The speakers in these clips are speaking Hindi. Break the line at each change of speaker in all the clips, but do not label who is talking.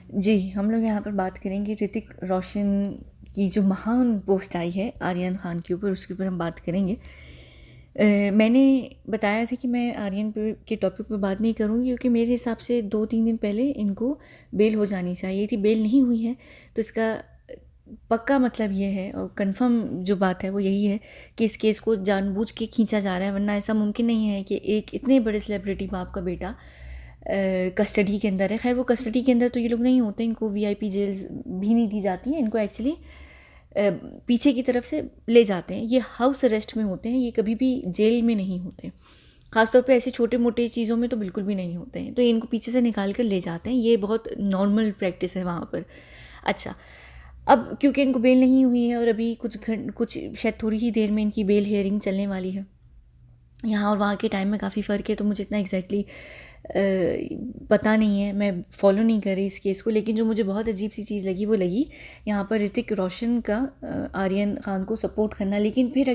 जी, हम लोग यहाँ पर बात करेंगे ऋतिक रोशन की जो महान पोस्ट आई है आर्यन खान के ऊपर, उसके ऊपर हम बात करेंगे। मैंने बताया था कि मैं आर्यन पे के टॉपिक पे बात नहीं करूँगी क्योंकि मेरे हिसाब से 2-3 दिन पहले इनको बेल हो जानी चाहिए थी। बेल नहीं हुई है, तो इसका पक्का मतलब ये है और कन्फर्म जो बात है वो यही है कि इस केस को जानबूझ के खींचा जा रहा है, वरना ऐसा मुमकिन नहीं है कि एक इतने बड़े सेलिब्रिटी बाप का बेटा कस्टडी के अंदर है। खैर वो कस्टडी के अंदर तो ये लोग नहीं होते, इनको वीआईपी जेल्स भी नहीं दी जाती हैं, इनको एक्चुअली पीछे की तरफ से ले जाते हैं। ये हाउस अरेस्ट में होते हैं, ये कभी भी जेल में नहीं होते। ख़ासतौर पे ऐसे छोटे मोटे चीज़ों में तो बिल्कुल भी नहीं होते हैं, तो इनको पीछे से निकाल कर ले जाते हैं। ये बहुत नॉर्मल प्रैक्टिस है वहाँ पर। अच्छा, अब क्योंकि इनको बेल नहीं हुई है और अभी कुछ शायद थोड़ी ही देर में इनकी बेल हियरिंग चलने वाली है। यहाँ और वहाँ के टाइम में काफ़ी फ़र्क है, तो मुझे इतना एग्जैक्टली पता नहीं है, मैं फॉलो नहीं कर रही इस केस को। लेकिन जो मुझे बहुत अजीब सी चीज़ लगी वो लगी यहाँ पर ऋतिक रोशन का आर्यन खान को सपोर्ट करना। लेकिन फिर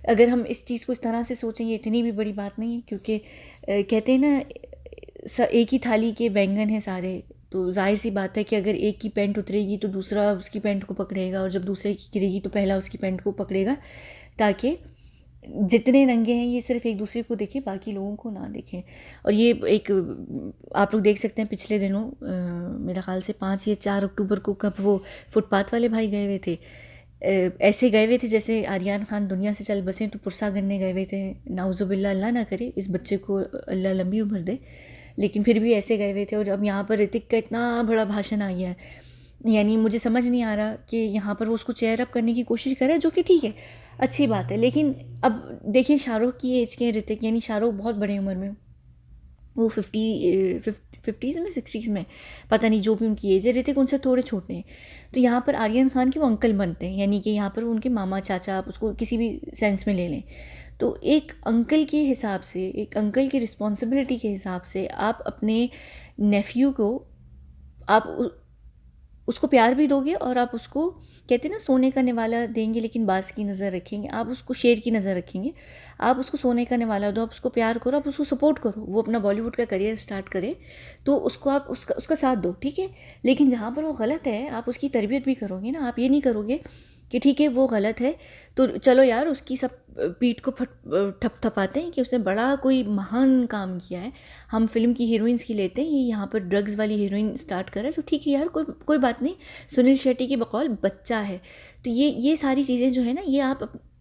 अगर हम इस चीज़ को इस तरह से सोचें, ये इतनी भी बड़ी बात नहीं है, क्योंकि कहते हैं ना एक ही थाली के बैंगन हैं सारे। तो जाहिर सी बात है कि अगर एक की पैंट उतरेगी तो दूसरा उसकी पैंट को पकड़ेगा, और जब दूसरे की गिरेगी तो पहला उसकी पैंट को पकड़ेगा, ताकि जितने नंगे हैं ये सिर्फ एक दूसरे को देखें, बाकी लोगों को ना देखें। और ये एक आप लोग देख सकते हैं पिछले दिनों मेरा ख्याल से 5 या 4 अक्टूबर को, कब वो फुटपाथ वाले भाई गए हुए थे, ऐसे गए हुए थे जैसे आर्यन खान दुनिया से चल बसे तो पुरसा करने गए हुए थे। नाउजुबिल्ला, अल्लाह ना करे इस बच्चे को अल्लाह लंबी उम्र दे, लेकिन फिर भी ऐसे गए हुए थे। और अब यहाँ पर ऋतिक का इतना बड़ा भाषण आ गया है, यानी मुझे समझ नहीं आ रहा कि यहाँ पर वो उसको चेयर अप करने की कोशिश कर रहा है, जो कि ठीक है, अच्छी बात है। लेकिन अब देखिए शाहरुख की एज के ऋतिक, यानी शाहरुख बहुत बड़े उम्र में, वो 50s में 60s में, पता नहीं जो भी उनकी एज है, ऋतिक उनसे थोड़े छोटे हैं। तो यहाँ पर आर्यन खान के वो अंकल बनते हैं, यानी कि यहाँ पर उनके मामा चाचा, आप उसको किसी भी सेंस में ले लें। तो एक अंकल के हिसाब से, एक अंकल की रिस्पॉन्सिबिलिटी के हिसाब से आप अपने नेफ्यू को, आप उसको प्यार भी दोगे और आप उसको, कहते हैं ना, सोने का निवाला देंगे लेकिन बाज की नज़र रखेंगे, आप उसको शेर की नज़र रखेंगे। आप उसको सोने का निवाला दो, आप उसको प्यार करो, आप उसको सपोर्ट करो, वो अपना बॉलीवुड का करियर स्टार्ट करे, तो उसको आप उसका साथ दो, ठीक है। लेकिन जहाँ पर वो गलत है आप उसकी तरबियत भी करोगे ना। आप ये नहीं करोगे कि ठीक है वो गलत है तो चलो यार उसकी सब पीठ को थपथपाते हैं कि उसने बड़ा कोई महान काम किया है। हम फिल्म की हीरोइंस की लेते हैं, ये यहाँ पर ड्रग्स वाली हीरोइन स्टार्ट कर रहा है, तो ठीक है यार, कोई बात नहीं। सुनील शेट्टी की बकौल बच्चा है। तो ये सारी चीज़ें जो है ना,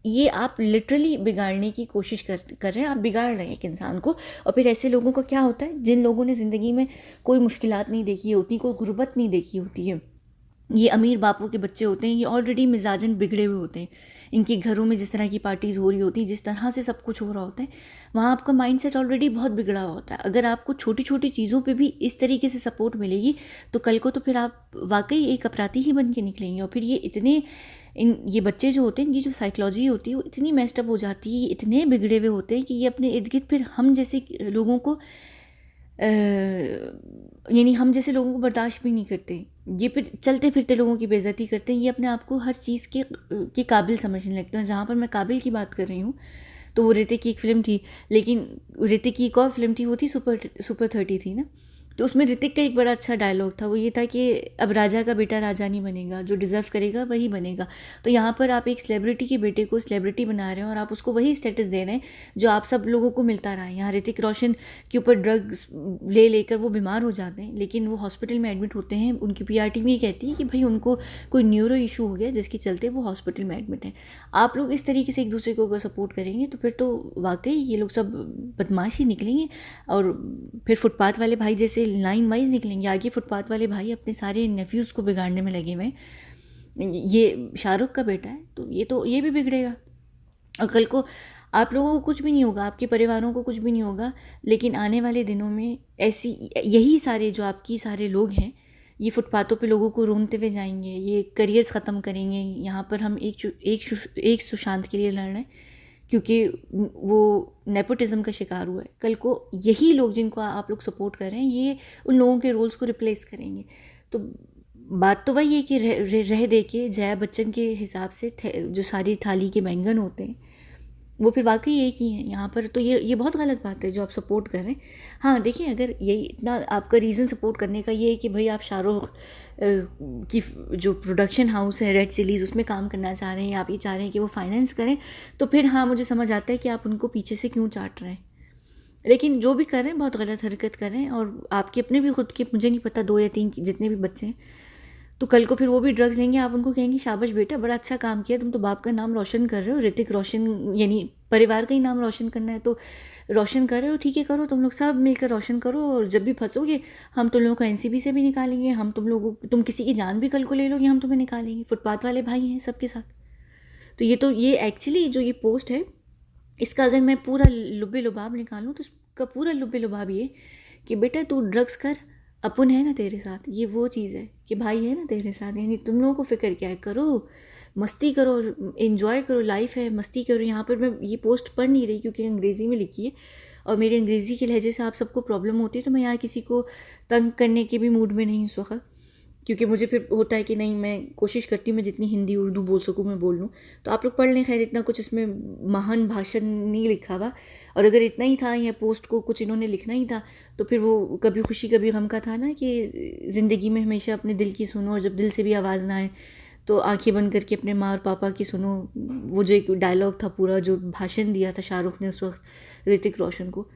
ये आप लिटरली बिगाड़ने की कोशिश कर रहे हैं। आप बिगाड़ रहे हैं एक इंसान को। और फिर ऐसे लोगों का क्या होता है, जिन लोगों ने ज़िंदगी में कोई मुश्किलात नहीं देखी होती, कोई गुर्बत नहीं देखी होती है, ये अमीर बापों के बच्चे होते हैं, ये ऑलरेडी मिजाजन बिगड़े हुए होते हैं। इनके घरों में जिस तरह की पार्टीज़ हो रही होती हैं, जिस तरह से सब कुछ हो रहा होता है, वहाँ आपका माइंडसेट ऑलरेडी बहुत बिगड़ा हुआ होता है। अगर आपको छोटी छोटी चीज़ों पे भी इस तरीके से सपोर्ट मिलेगी तो कल को तो फिर आप वाकई एक अपराधी ही बन के निकलेंगे। और फिर ये बच्चे जो होते हैं, इनकी जो साइकोलॉजी होती है वो इतनी मेस्टअप हो जाती है, इतने बिगड़े हुए होते हैं कि ये अपने इर्द गिर्द फिर हम जैसे लोगों को, यानी हम जैसे लोगों को बर्दाश्त भी नहीं करते। ये फिर चलते फिरते लोगों की बेइज्जती करते हैं। ये अपने आप को हर चीज़ के काबिल समझने लगते हैं। जहाँ पर मैं काबिल की बात कर रही हूँ, तो वो ऋतिक की एक फ़िल्म थी, लेकिन ऋतिक की एक और फिल्म थी, वो थी सुपर 30 थी ना। तो उसमें ऋतिक का एक बड़ा अच्छा डायलॉग था, वो ये था कि अब राजा का बेटा राजा नहीं बनेगा, जो डिज़र्व करेगा वही बनेगा। तो यहाँ पर आप एक सेलिब्रिटी के बेटे को सेलिब्रिटी बना रहे हैं और आप उसको वही स्टेटस दे रहे हैं जो आप सब लोगों को मिलता रहा है। यहाँ ऋतिक रोशन के ऊपर ड्रग्स ले लेकर वो बीमार हो जाते हैं, लेकिन वो हॉस्पिटल में एडमिट होते हैं। उनकी पीआर टीम ये कहती है कि भाई उनको कोई न्यूरो इशू हो गया जिसके चलते वो हॉस्पिटल में एडमिट है। आप लोग इस तरीके से एक दूसरे को अगर सपोर्ट करेंगे तो फिर तो वाकई ये लोग सब बदमाश ही निकलेंगे। और फिर फुटपाथ वाले भाई जैसे लाइन वाइज निकलेंगे आगे। फुटपाथ वाले भाई अपने सारे नेफ्यूज़ को बिगाड़ने में लगे हुए हैं। ये शाहरुख का बेटा है तो ये भी बिगड़ेगा। और कल को आप लोगों को कुछ भी नहीं होगा, आपके परिवारों को कुछ भी नहीं होगा, लेकिन आने वाले दिनों में ऐसी यही सारे जो आपकी सारे लोग हैं, ये फुटपाथों पे लोगों को रोनते हुए जाएंगे, ये करियर्स ख़त्म करेंगे। यहाँ पर हम एक सुशांत के लिए लड़ रहे हैं क्योंकि वो नेपोटिज्म का शिकार हुआ है। कल को यही लोग जिनको आप लोग सपोर्ट कर रहे हैं, ये उन लोगों के रोल्स को रिप्लेस करेंगे। तो बात तो वही है कि रह दे के जया बच्चन के हिसाब से जो सारी थाली के बैंगन होते हैं, वो फिर वाकई एक ही है यहाँ पर। तो ये बहुत गलत बात है जो आप सपोर्ट कर रहे हैं। हाँ देखिए, अगर यही इतना आपका रीज़न सपोर्ट करने का ये है कि भाई आप शाहरुख की जो प्रोडक्शन हाउस है रेड चिलीज़ उसमें काम करना चाह रहे हैं, आप ये चाह रहे हैं कि वो फाइनेंस करें, तो फिर हाँ मुझे समझ आता है कि आप उनको पीछे से क्यों चाट रहे हैं। लेकिन जो भी कर रहे हैं बहुत गलत हरकत कर रहे हैं। और आपके अपने भी खुद के, मुझे नहीं पता, 2 या 3 जितने भी बच्चे हैं, तो कल को फिर वो भी ड्रग्स लेंगे, आप उनको कहेंगे शाबाश बेटा बड़ा अच्छा काम किया, तुम तो बाप का नाम रोशन कर रहे हो, ऋतिक रोशन, यानी परिवार का ही नाम रोशन करना है तो रोशन कर रहे हो, ठीक है करो, तुम लोग सब मिलकर रोशन करो। और जब भी फंसोगे हम तुम लोगों को एनसीबी से भी निकालेंगे, हम तुम किसी की जान भी कल को ले लोगे, हम तुम्हें निकालेंगे। फुटपाथ वाले भाई हैं सबके साथ। तो ये एक्चुअली जो ये पोस्ट है, इसका अगर मैं पूरा लुब्बे लुबाब निकालूँ तो इसका पूरा लुब्बे लुबाब ये कि बेटा तू ड्रग्स कर, अपन है ना तेरे साथ। ये वो चीज़ है कि भाई है ना तेरे साथ, यानी तुम लोगों को फिक्र क्या है, करो मस्ती करो, इन्जॉय करो, लाइफ है, मस्ती करो। यहाँ पर मैं ये पोस्ट पढ़ नहीं रही क्योंकि अंग्रेज़ी में लिखी है और मेरी अंग्रेज़ी के लहजे से आप सबको प्रॉब्लम होती है, तो मैं यहाँ किसी को तंग करने के भी मूड में नहीं उस वक्त, क्योंकि मुझे फिर होता है कि नहीं, मैं कोशिश करती हूँ मैं जितनी हिंदी उर्दू बोल सकूँ मैं बोल लूँ। तो आप लोग पढ़ लें, खैर इतना कुछ इसमें महान भाषण नहीं लिखा हुआ। और अगर इतना ही था या पोस्ट को कुछ इन्होंने लिखना ही था तो फिर वो कभी खुशी कभी गम का था ना, कि ज़िंदगी में हमेशा अपने दिल की सुनो और जब दिल से भी आवाज़ ना आए तो आंखें बंद करके अपने माँ और पापा की सुनो। वो जो एक डायलॉग था पूरा, जो भाषण दिया था शाहरुख ने उस वक्त ऋतिक रोशन को,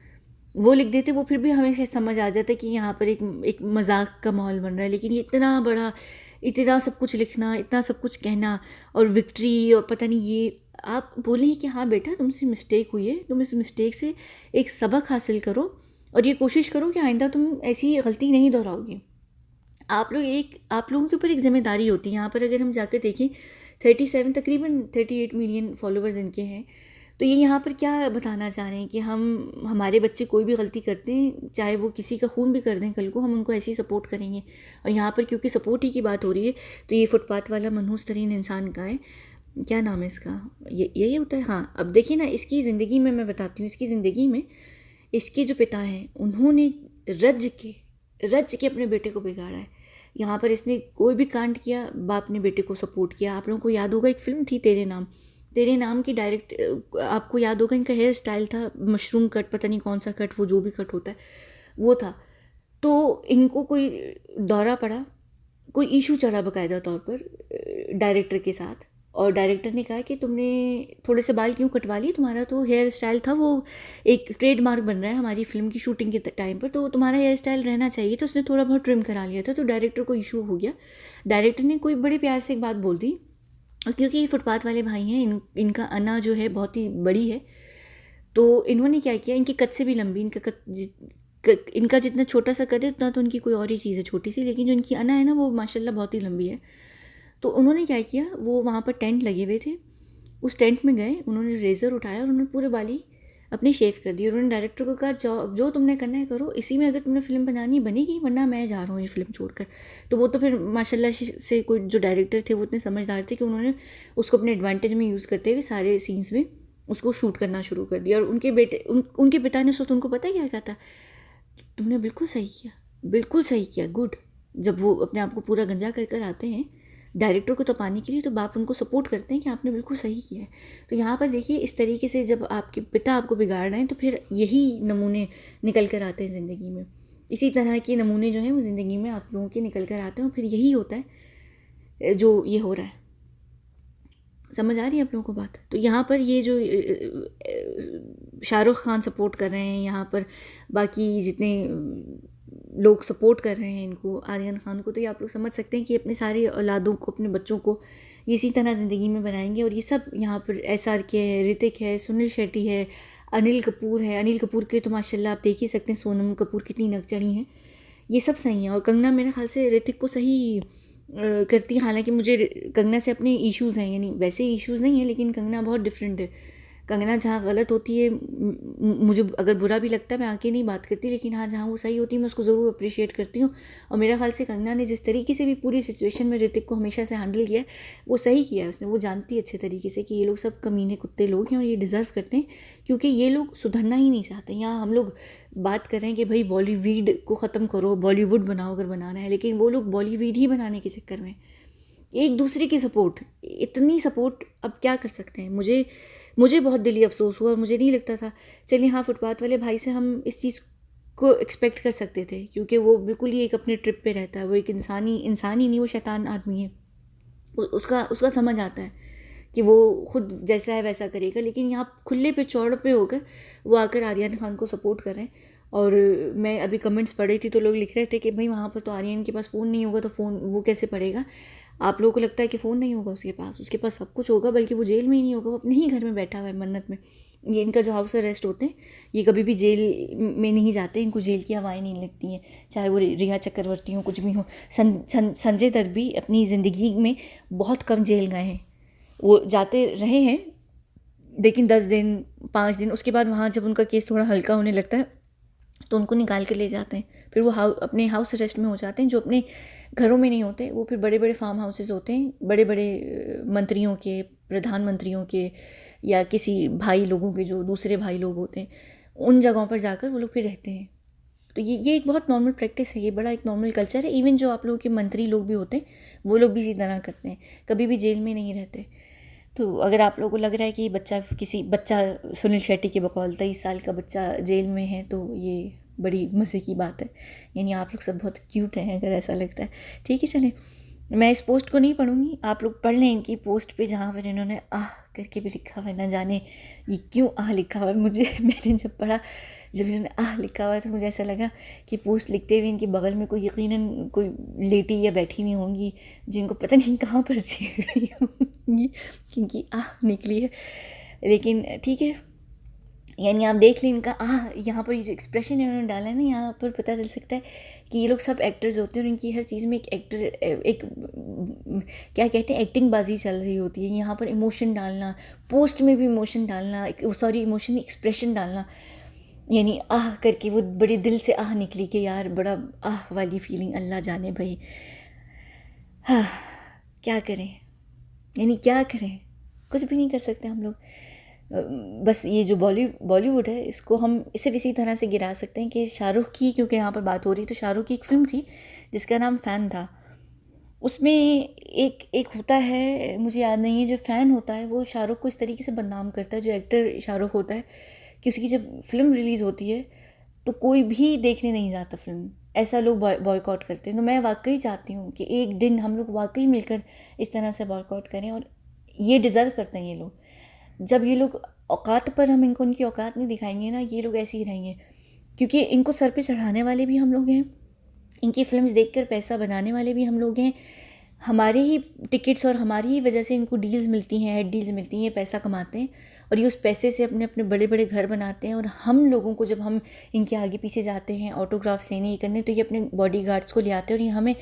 वो लिख देते, वो फिर भी हमें शायद समझ आ जाता है कि यहाँ पर एक मजाक का माहौल बन रहा है। लेकिन ये इतना बड़ा, इतना सब कुछ लिखना, इतना सब कुछ कहना और विक्ट्री और पता नहीं, ये आप बोलें कि हाँ बेटा तुमसे मिस्टेक हुई है, तुम इस मिस्टेक से एक सबक हासिल करो और ये कोशिश करो कि आइंदा तुम ऐसी गलती नहीं दोहराओगे। आप लोगों के ऊपर एक जिम्मेदारी होती है। यहाँ पर अगर हम जाकर देखें 37 तकरीबन 38 मिलियन फॉलोवर्स इनके हैं। तो ये यहाँ पर क्या बताना चाह रहे हैं कि हमारे बच्चे कोई भी गलती करते हैं, चाहे वो किसी का खून भी कर दें कल को, हम उनको ऐसे ही सपोर्ट करेंगे। और यहाँ पर क्योंकि सपोर्ट ही की बात हो रही है तो ये फुटपाथ वाला मनहूस तरीन इंसान का है, क्या नाम है इसका, ये यही होता है। हाँ अब देखिए ना, इसकी ज़िंदगी में मैं बताती हूँ, इसकी ज़िंदगी में इसके जो पिता हैं उन्होंने रज के अपने बेटे को बिगाड़ा है। यहाँ पर इसने कोई भी कांड किया, बाप ने बेटे को सपोर्ट किया। आप लोगों को याद होगा एक फिल्म थी तेरे नाम की डायरेक्ट, आपको याद होगा इनका हेयर स्टाइल था मशरूम कट, पता नहीं कौन सा कट, वो जो भी कट होता है वो था। तो इनको कोई दौरा पड़ा, कोई इशू चढ़ा बाकायदा तौर पर डायरेक्टर के साथ, और डायरेक्टर ने कहा कि तुमने थोड़े से बाल क्यों कटवा लिए, तुम्हारा तो हेयर स्टाइल था वो एक ट्रेडमार्क बन रहा है हमारी फिल्म की शूटिंग के टाइम पर, तो तुम्हारा हेयर स्टाइल रहना चाहिए। तो उसने थोड़ा बहुत ट्रिम करा लिया था, तो डायरेक्टर को इशू हो गया। डायरेक्टर ने कोई बड़े प्यार से एक बात बोल दी, और क्योंकि ये फुटपाथ वाले भाई हैं, इनका अना जो है बहुत ही बड़ी है, तो इन्होंने क्या किया, इनकी कद से भी लंबी, इनका जितना छोटा सा कद है उतना तो उनकी कोई और ही चीज़ है छोटी सी, लेकिन जो इनकी अना है ना वो माशाल्लाह बहुत ही लंबी है। तो उन्होंने क्या किया, वो वहाँ पर टेंट लगे हुए थे, उस टेंट में गए, उन्होंने रेज़र उठाया और उन्होंने पूरे बाली अपने शेव कर दिए। उन्होंने डायरेक्टर को कहा जो तुमने करना है करो, इसी में अगर तुमने फिल्म बनानी बनेगी, वरना मैं जा रहा हूँ ये फिल्म छोड़कर। तो वो तो फिर माशाल्लाह से कोई जो डायरेक्टर थे वो इतने समझदार थे कि उन्होंने उसको अपने एडवांटेज में यूज़ करते हुए सारे सीन्स में उसको शूट करना शुरू कर दिया। और उनके पिता ने सोच, उनको पता है क्या कहता, तुमने बिल्कुल सही किया, बिल्कुल सही किया, गुड। जब वो अपने आप को पूरा गंजा कर कर आते हैं डायरेक्टर को तपाने के लिए, तो बाप उनको सपोर्ट करते हैं कि आपने बिल्कुल सही किया है। तो यहाँ पर देखिए, इस तरीके से जब आपके पिता आपको बिगाड़ रहे हैं तो फिर यही नमूने निकल कर आते हैं ज़िंदगी में। इसी तरह के नमूने जो हैं वो ज़िंदगी में आप लोगों के निकल कर आते हैं, और फिर यही होता है जो ये हो रहा है। समझ आ रही है आप लोगों को बात। तो यहाँ पर ये जो शाहरुख खान सपोर्ट कर रहे हैं, यहाँ पर बाकी जितने लोग सपोर्ट कर रहे हैं इनको, आर्यन खान को, तो ये आप लोग समझ सकते हैं कि अपने सारे औलादों को, अपने बच्चों को ये इसी तरह ज़िंदगी में बनाएंगे। और ये सब यहाँ पर SRK है, ऋतिक है, सुनील शेट्टी है, अनिल कपूर है। अनिल कपूर के तो माशाल्लाह आप देख ही सकते हैं, सोनम कपूर कितनी नकचढ़ी हैं, ये सब सही हैं। और कंगना मेरे ख्याल से ऋतिक को सही करती है, हालांकि मुझे कंगना से अपने इश्यूज़ हैं, यानी वैसे इश्यूज़ नहीं है, लेकिन कंगना बहुत डिफरेंट है। कंगना जहाँ गलत होती है, मुझे अगर बुरा भी लगता है, मैं आके नहीं बात करती, लेकिन हाँ जहाँ वो सही होती है मैं उसको ज़रूर अप्रिशिएट करती हूँ। और मेरा ख्याल से कंगना ने जिस तरीके से भी पूरी सिचुएशन में ऋतिक को हमेशा से हैंडल किया है, वो सही किया है उसने। वो जानती है अच्छे तरीके से कि ये लोग सब कमीने कुत्ते लोग हैं और ये डिज़र्व करते हैं, क्योंकि ये लोग सुधरना ही नहीं चाहते। यहाँ हम लोग बात कर रहे हैं कि भाई बॉलीवुड को ख़त्म करो, बॉलीवुड बनाओ अगर बनाना है, लेकिन वो लोग बॉलीवुड ही बनाने के चक्कर में एक दूसरे की सपोर्ट, इतनी सपोर्ट अब क्या कर सकते हैं। मुझे बहुत दिली अफसोस हुआ और मुझे नहीं लगता था। चलिए हाँ, फुटपाथ वाले भाई से हम इस चीज़ को एक्सपेक्ट कर सकते थे, क्योंकि वो बिल्कुल ही एक अपने ट्रिप पे रहता है, वो एक इंसान ही नहीं, वो शैतान आदमी है। उसका उसका समझ आता है कि वो खुद जैसा है वैसा करेगा, लेकिन यहाँ खुले पे चौड़ पे होकर वो आकर आर्यन खान को सपोर्ट कर रहे हैं। और मैं अभी कमेंट्स पढ़ रही थी तो लोग लिख रहे थे कि भाई वहाँ पर तो आर्यन के पास फ़ोन नहीं होगा तो फ़ोन वो कैसे पढ़ेगा। आप लोगों को लगता है कि फ़ोन नहीं होगा उसके पास सब कुछ होगा, बल्कि वो जेल में ही नहीं होगा, वो अपने ही घर में बैठा हुआ है मन्नत में। ये इनका जो हाउस अरेस्ट होते हैं, ये कभी भी जेल में नहीं जाते, इनको जेल की हवाएं नहीं लगती हैं, चाहे वो रिया चक्रवर्ती हो, कुछ भी हो। संजय दत्त भी अपनी ज़िंदगी में बहुत कम जेल गए हैं, वो जाते रहे हैं लेकिन 10 दिन 5 दिन, उसके बाद वहाँ जब उनका केस थोड़ा हल्का होने लगता है तो उनको निकाल कर ले जाते हैं, फिर वो अपने हाउस अरेस्ट में हो जाते हैं। जो अपने घरों में नहीं होते वो फिर बड़े बड़े फार्म हाउसेज होते हैं, बड़े बड़े मंत्रियों के, प्रधानमंत्रियों के, या किसी भाई लोगों के जो दूसरे भाई लोग होते हैं, उन जगहों पर जाकर वो लोग फिर रहते हैं। तो ये एक बहुत नॉर्मल प्रैक्टिस है, ये बड़ा एक नॉर्मल कल्चर है। इवन जो आप लोगों के मंत्री लोग भी होते हैं वो लोग भी इसी तरह करते हैं, कभी भी जेल में नहीं रहते। तो अगर आप लोगों को लग रहा है कि बच्चा सुनील शेट्टी के बकौल 23 साल का बच्चा जेल में है, तो ये बड़ी मज़े की बात है, यानी आप लोग सब बहुत क्यूट हैं अगर ऐसा लगता है। ठीक है, चलें, मैं इस पोस्ट को नहीं पढ़ूंगी, आप लोग पढ़ लें इनकी पोस्ट पे जहाँ पर इन्होंने आह करके भी लिखा हुआ है। ना जाने ये क्यों आह लिखा हुआ है, मुझे मैंने जब पढ़ा, जब इन्होंने आह लिखा हुआ है तो मुझे ऐसा लगा कि पोस्ट लिखते हुए इनके बगल में कोई यकीनन कोई लेटी या बैठी नहीं होंगी जिनको पता नहीं कहाँ पर छेड़ रही होंगी, क्योंकि आह निकली है। लेकिन ठीक है, यानी आप देख लें इनका यहाँ पर ये जो एक्सप्रेशन इन्होंने डाला है ना, यहाँ पर पता चल सकता है कि ये लोग सब एक्टर्स होते हैं और इनकी हर चीज़ में एक क्या कहते हैं, एक्टिंग बाजी चल रही होती है। यहाँ पर इमोशन डालना, पोस्ट में भी इमोशन डालना, सॉरी इमोशन एक्सप्रेशन डालना, यानी आह करके वो बड़े दिल से आह निकली कि यार बड़ा आह वाली फीलिंग, अल्लाह जाने भाई। हाँ, क्या करें, यानी क्या करें, कुछ भी नहीं कर सकते हम लोग। बस ये जो बॉलीवुड है, इसको हम इसे इसी तरह से गिरा सकते हैं कि शाहरुख की, क्योंकि यहाँ पर बात हो रही है, तो शाहरुख की एक फ़िल्म थी जिसका नाम फ़ैन था। उसमें एक होता है, मुझे याद नहीं है, जो फ़ैन होता है वो शाहरुख को इस तरीके से बदनाम करता है, जो एक्टर शाहरुख होता है, कि उसकी जब फ़िल्म रिलीज़ होती है तो कोई भी देखने नहीं जाता फ़िल्म, ऐसा लोग बॉयकॉट करते हैं। तो मैं वाकई चाहती हूँ कि एक दिन हम लोग वाकई मिलकर इस तरह से बॉयकॉट करें, और ये डिज़र्व करते हैं ये लोग। जब ये लोग औकात पर हम इनको उनकी औकात नहीं दिखाएंगे ना, ये लोग ऐसे ही रहेंगे, क्योंकि इनको सर पे चढ़ाने वाले भी हम लोग हैं, इनकी फिल्म्स देखकर पैसा बनाने वाले भी हम लोग हैं। हमारे ही टिकट्स और हमारी ही वजह से इनको डील्स मिलती हैं, हेड डील्स मिलती हैं, ये पैसा कमाते हैं और ये उस पैसे से अपने अपने बड़े बड़े घर बनाते हैं। और हम लोगों को, जब हम इनके आगे पीछे जाते हैं ऑटोग्राफ्स लेने, ये करने, तो ये अपने बॉडी गार्ड्स को ले आते हैं और ये हमें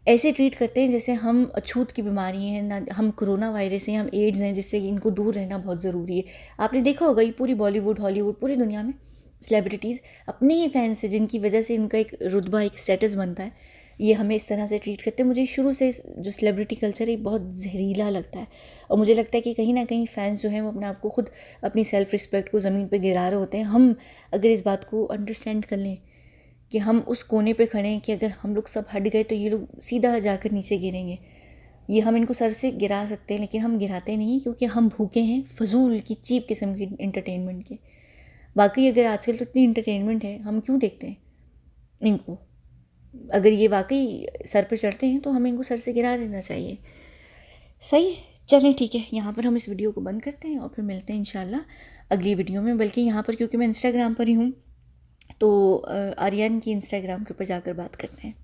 ऐसे ट्रीट करते हैं जैसे हम अछूत की बीमारी हैं, ना हम कोरोना वायरस हैं, हम एड्स हैं, जिससे इनको दूर रहना बहुत ज़रूरी है। आपने देखा होगा ये पूरी बॉलीवुड, हॉलीवुड, पूरी दुनिया में सेलिब्रिटीज़ अपने ही फैंस हैं जिनकी वजह से इनका एक रुतबा, एक स्टेटस बनता है, ये हमें इस तरह से ट्रीट करते हैं। मुझे शुरू से जो सेलिब्रिटी कल्चर है बहुत जहरीला लगता है, और मुझे लगता है कि कहीं ना कहीं फ़ैन्स जो हैं वो अपने आप को खुद, अपनी सेल्फ़ रिस्पेक्ट को ज़मीन पर गिरा रहे होते हैं। हम अगर इस बात को अंडरस्टैंड कर लें कि हम उस कोने पे खड़े हैं कि अगर हम लोग सब हट गए तो ये लोग सीधा जाकर नीचे गिरेंगे, ये हम इनको सर से गिरा सकते हैं, लेकिन हम गिराते नहीं, क्योंकि हम भूखे हैं फजूल की, चीप किस्म की इंटरटेनमेंट के। वाकई अगर आजकल तो इतनी इंटरटेनमेंट है, हम क्यों देखते हैं इनको? अगर ये वाकई सर पर चढ़ते हैं तो हमें इनको सर से गिरा देना चाहिए। सही, चलें ठीक है, यहाँ पर हम इस वीडियो को बंद करते हैं और फिर मिलते हैं इंशाल्लाह अगली वीडियो में। बल्कि यहाँ पर क्योंकि मैं इंस्टाग्राम पर ही हूँ, तो आर्यन की इंस्टाग्राम के ऊपर जाकर बात करते हैं।